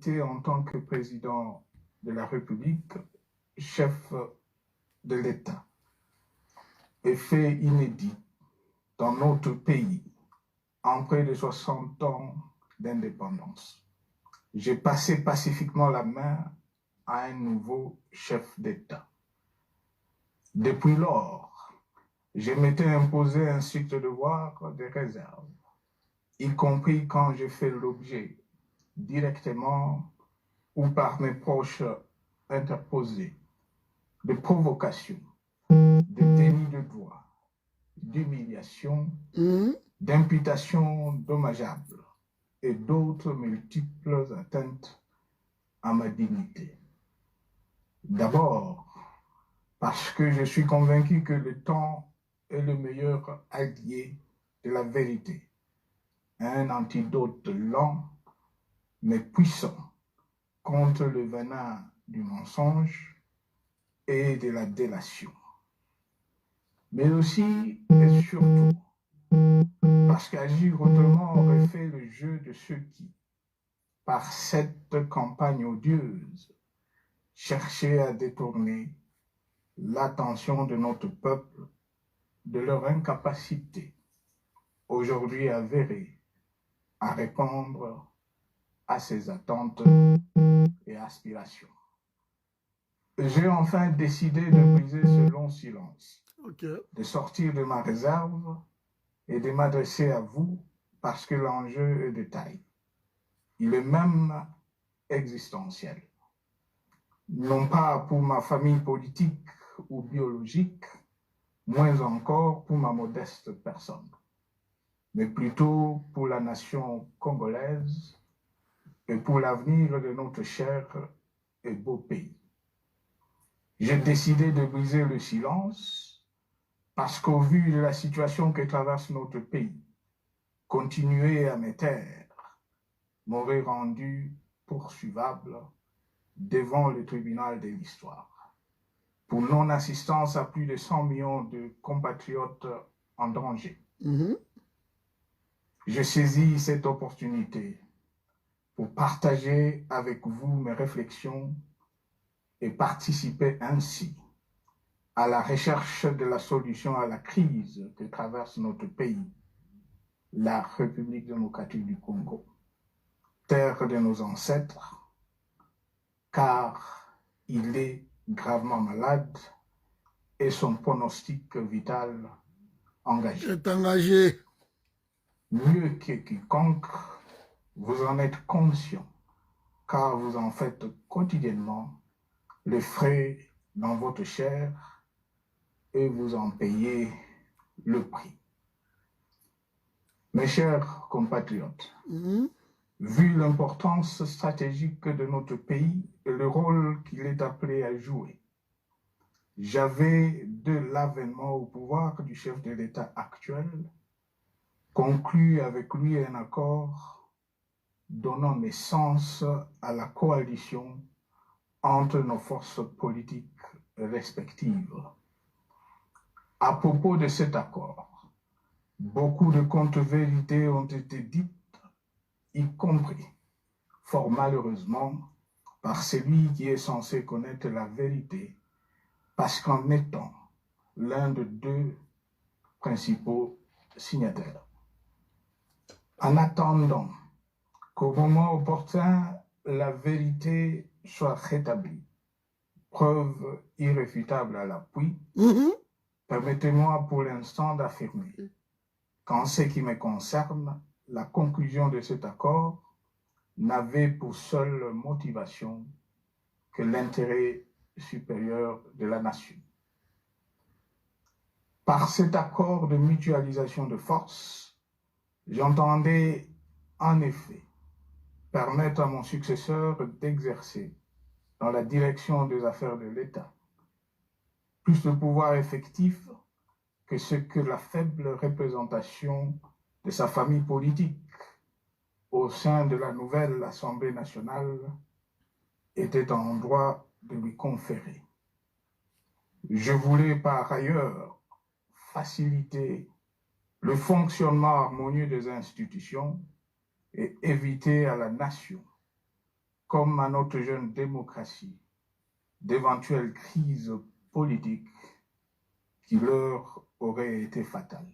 responsabilités en tant que président de la République, chef de l'État, est fait inédit dans notre pays en près de 60 ans d'indépendance. J'ai passé pacifiquement la main à un nouveau chef d'État. Depuis lors, je m'étais imposé un strict devoir de réserve, y compris quand j'ai fait l'objet, directement ou par mes proches interposés, de provocations, de déni de droit, d'humiliation, d'imputations dommageables et d'autres multiples atteintes à ma dignité. D'abord, parce que je suis convaincu que le temps est le meilleur allié de la vérité, un antidote lent mais puissant contre le venin du mensonge et de la délation. Mais aussi et surtout parce qu'agir autrement aurait fait le jeu de ceux qui, par cette campagne odieuse, cherchaient à détourner l'attention de notre peuple de leur incapacité, aujourd'hui avérée, à répondre à ses attentes et aspirations. J'ai enfin décidé de briser ce long silence, de sortir de ma réserve et de m'adresser à vous parce que l'enjeu est de taille. Il est même existentiel. Non pas pour ma famille politique ou biologique, moins encore pour ma modeste personne, mais plutôt pour la nation congolaise et pour l'avenir de notre cher et beau pays. J'ai décidé de briser le silence parce qu'au vu de la situation que traverse notre pays, continuer à me taire m'aurait rendu poursuivable devant le tribunal de l'histoire pour non-assistance à plus de 100 millions de compatriotes en danger. Je saisis cette opportunité pour partager avec vous mes réflexions et participer ainsi à la recherche de la solution à la crise que traverse notre pays, la République démocratique du Congo, terre de nos ancêtres, car il est gravement malade et son pronostic vital engagé. Est engagé. Mieux que quiconque, vous en êtes conscient, car vous en faites quotidiennement les frais dans votre chair et vous en payez le prix. Mes chers compatriotes, vu l'importance stratégique de notre pays et le rôle qu'il est appelé à jouer, j'avais, de l'avènement au pouvoir du chef de l'État actuel, conclu avec lui un accord donnant naissance à la coalition entre nos forces politiques respectives. À propos de cet accord, beaucoup de contre-vérités ont été dites, y compris, fort malheureusement, par celui qui est censé connaître la vérité, parce qu'en étant l'un des deux principaux signataires. En attendant qu'au moment opportun, la vérité soit rétablie, preuve irréfutable à l'appui, permettez-moi pour l'instant d'affirmer qu'en ce qui me concerne, la conclusion de cet accord n'avait pour seule motivation que l'intérêt supérieur de la nation. Par cet accord de mutualisation de forces, j'entendais en effet permettre à mon successeur d'exercer dans la direction des affaires de l'État plus de pouvoir effectif que ce que la faible représentation de sa famille politique au sein de la nouvelle Assemblée nationale était en droit de lui conférer. Je voulais par ailleurs faciliter le fonctionnement harmonieux des institutions et éviter à la nation comme à notre jeune démocratie, d'éventuelles crises politiques qui leur auraient été fatales.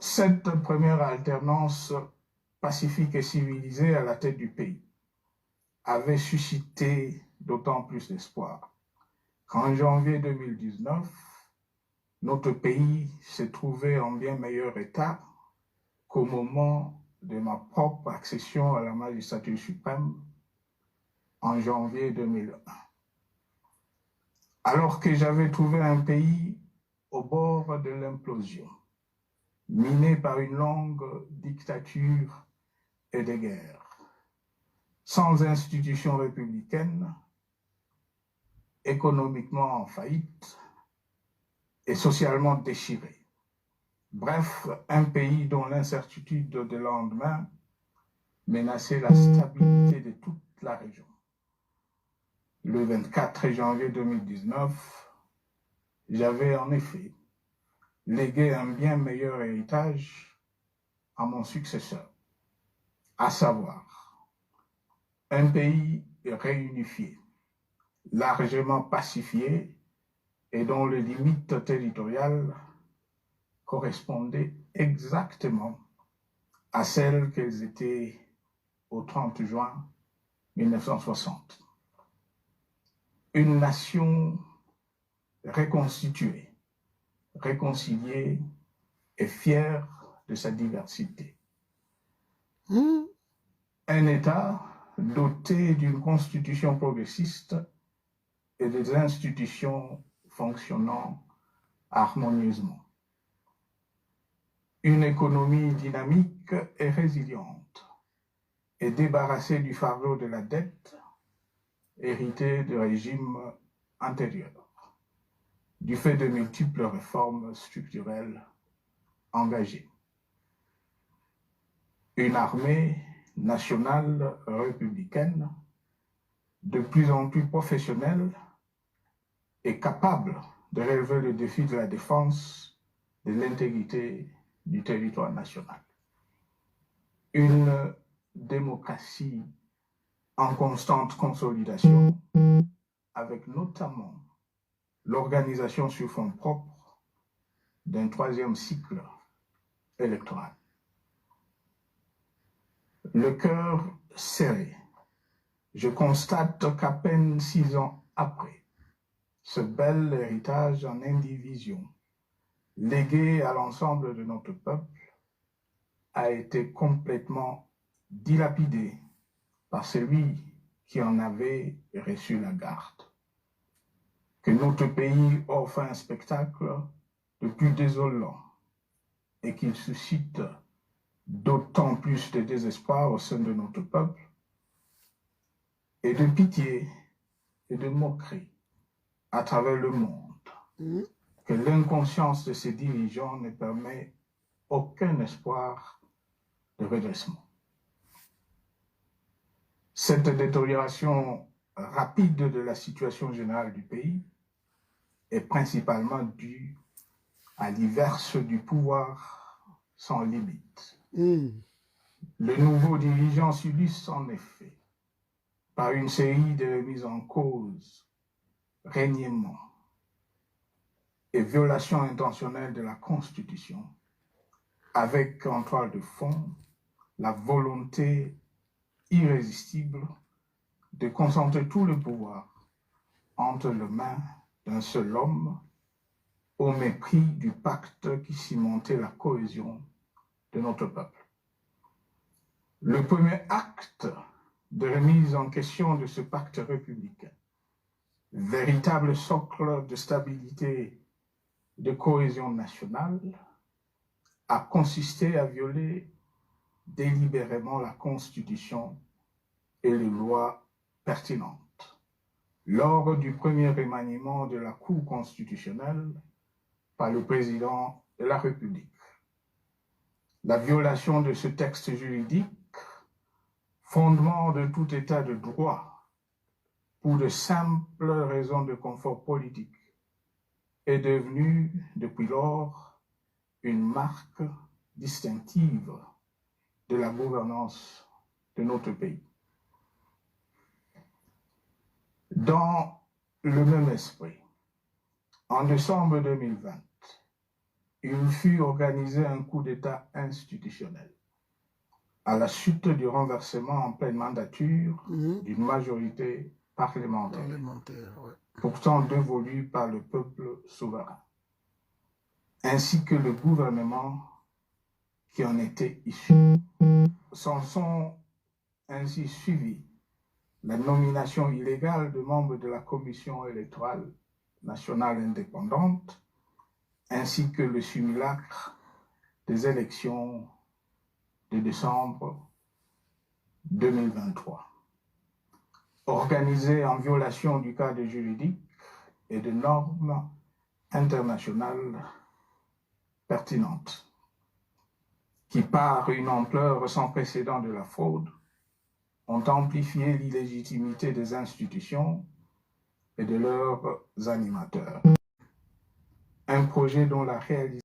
Cette première alternance pacifique et civilisée à la tête du pays avait suscité d'autant plus d'espoir qu'en janvier 2019, notre pays se trouvait en bien meilleur état qu'au moment de ma propre accession à la magistrature suprême en janvier 2001. Alors que j'avais trouvé un pays au bord de l'implosion, miné par une longue dictature et des guerres, sans institutions républicaines, économiquement en faillite et socialement déchiré. Bref, un pays dont l'incertitude de lendemain menaçait la stabilité de toute la région. Le 24 janvier 2019, j'avais en effet légué un bien meilleur héritage à mon successeur, à savoir un pays réunifié, largement pacifié et dont les limites territoriales correspondaient exactement à celles qu'elles étaient au 30 juin 1960. Une nation reconstituée, réconciliée et fière de sa diversité. Un État doté d'une constitution progressiste et des institutions fonctionnant harmonieusement. Une économie dynamique et résiliente et débarrassée du fardeau de la dette hérité de régimes antérieurs, du fait de multiples réformes structurelles engagées. Une armée nationale républicaine de plus en plus professionnelle et capable de relever le défi de la défense de l'intégrité du territoire national. Une démocratie en constante consolidation, avec notamment l'organisation sur fonds propres d'un troisième cycle électoral. Le cœur serré, je constate qu'à peine 6 ans après, ce bel héritage en indivision, légué à l'ensemble de notre peuple, a été complètement dilapidé par celui qui en avait reçu la garde. Que notre pays offre un spectacle de plus désolant et qu'il suscite d'autant plus de désespoir au sein de notre peuple et de pitié et de moquerie à travers le monde, que l'inconscience de ses dirigeants ne permet aucun espoir de redressement. Cette détérioration rapide de la situation générale du pays est principalement due à l'inverse du pouvoir sans limite. Le nouveau dirigeant s'illustre en effet par une série de remises en cause, reniements et violations intentionnelles de la Constitution, avec en toile de fond la volonté irrésistible de concentrer tout le pouvoir entre les mains d'un seul homme, au mépris du pacte qui cimentait la cohésion de notre peuple. Le premier acte de remise en question de ce pacte républicain, véritable socle de stabilité et de cohésion nationale, a consisté à violer délibérément la Constitution et les lois pertinentes. Lors du premier remaniement de la Cour constitutionnelle par le président de la République. La violation de ce texte juridique, fondement de tout état de droit, pour de simples raisons de confort politique, est devenue depuis lors une marque distinctive de la gouvernance de notre pays. Dans le même esprit, en décembre 2020, il fut organisé un coup d'État institutionnel à la suite du renversement en pleine mandature d'une majorité parlementaire, ouais. pourtant dévolue par le peuple souverain, ainsi que le gouvernement qui en était issu. S'en sont ainsi suivis la nomination illégale de membres de la Commission électorale nationale indépendante, ainsi que le simulacre des élections de décembre 2023, organisé en violation du cadre juridique et de normes internationales pertinentes, qui, par une ampleur sans précédent de la fraude, ont amplifié l'illégitimité des institutions et de leurs animateurs. Un projet dont la réalisation